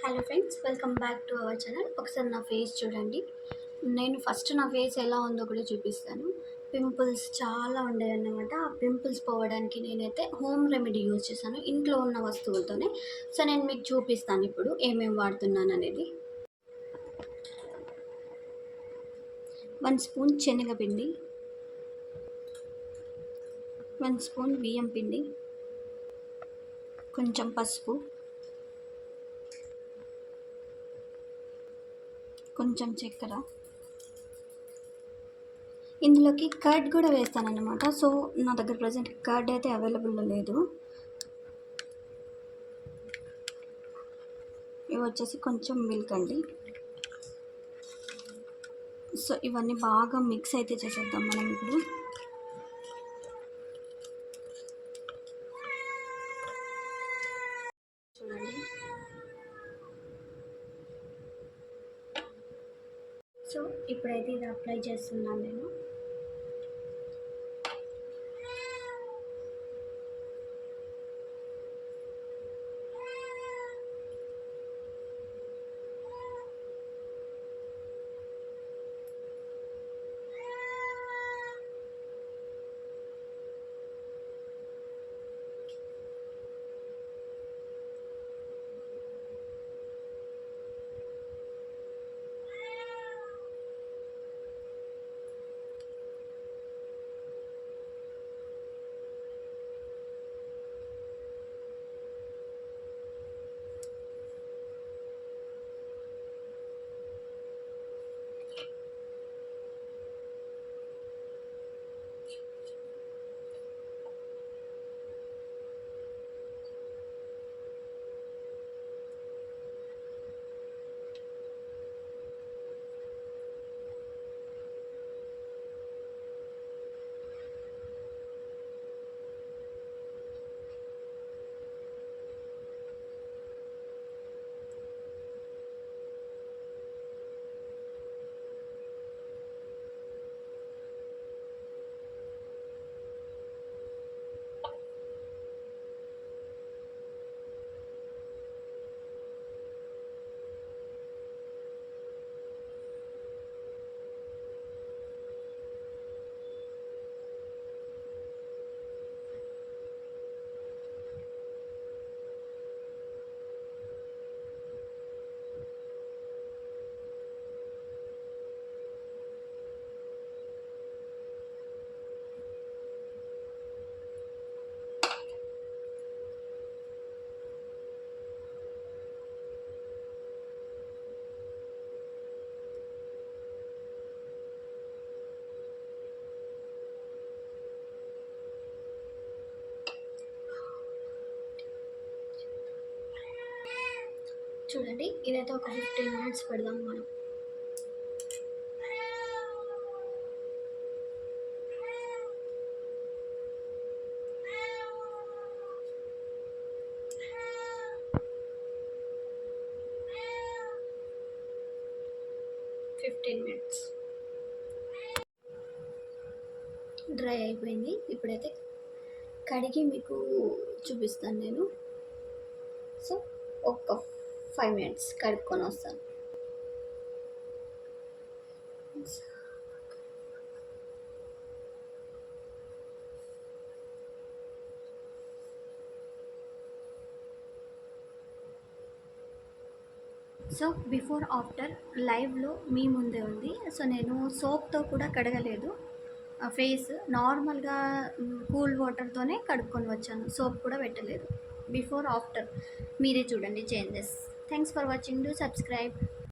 Hello friends, welcome back to our channel. ఒకసారి నా face చూడండి. నేను ఫస్ట్ నా ఫేస్ ఎలా ఉందో కూడా చూపిస్తాను. పింపుల్స్ చాలా ఉండేవన్నమాట. ఆ పింపుల్స్ పోవడానికి నేనైతే హోమ్ రెమెడీ యూజ్ చేశాను, ఇంట్లో ఉన్న వస్తువులతోనే. సో నేను మీకు చూపిస్తాను ఇప్పుడు ఏమేమి వాడుతున్నాను అనేది. 1 స్పూన్ శనగపిండి, 1 స్పూన్ బియ్యం పిండి, కొంచెం పసుపు, కొంచెం చక్కెర, ఇందులోకి కర్డ్ కూడా వేస్తానన్నమాట. సో నా దగ్గర ప్రజెంట్ కర్డ్ అయితే అవైలబుల్లో లేదు. ఇవి వచ్చేసి కొంచెం మిల్క్ అండి. సో ఇవన్నీ బాగా మిక్స్ అయితే చేసేద్దాం మనం ఇప్పుడు. చూడండి. సో ఇప్పుడైతే ఇది అప్లై చేస్తున్నాను నేను. చూడండి, ఇదైతే ఒక 15 మినిట్స్ పెడదాం మనం. డ్రై అయిపోయింది. ఇప్పుడైతే కడిగి మీకు చూపిస్తాను నేను. సో ఒక 5 మినిట్స్ కడుక్కొని వస్తాను. సో బిఫోర్ ఆఫ్టర్ లైవ్లో మీ ముందే ఉంది. సో నేను సోప్తో కూడా కడగలేదు ఫేస్, నార్మల్గా కూల్ వాటర్తోనే కడుక్కొని వచ్చాను, సోప్ కూడా పెట్టలేదు. బిఫోర్ ఆఫ్టర్ మీరే చూడండి changes. Thanks for watching. Do subscribe.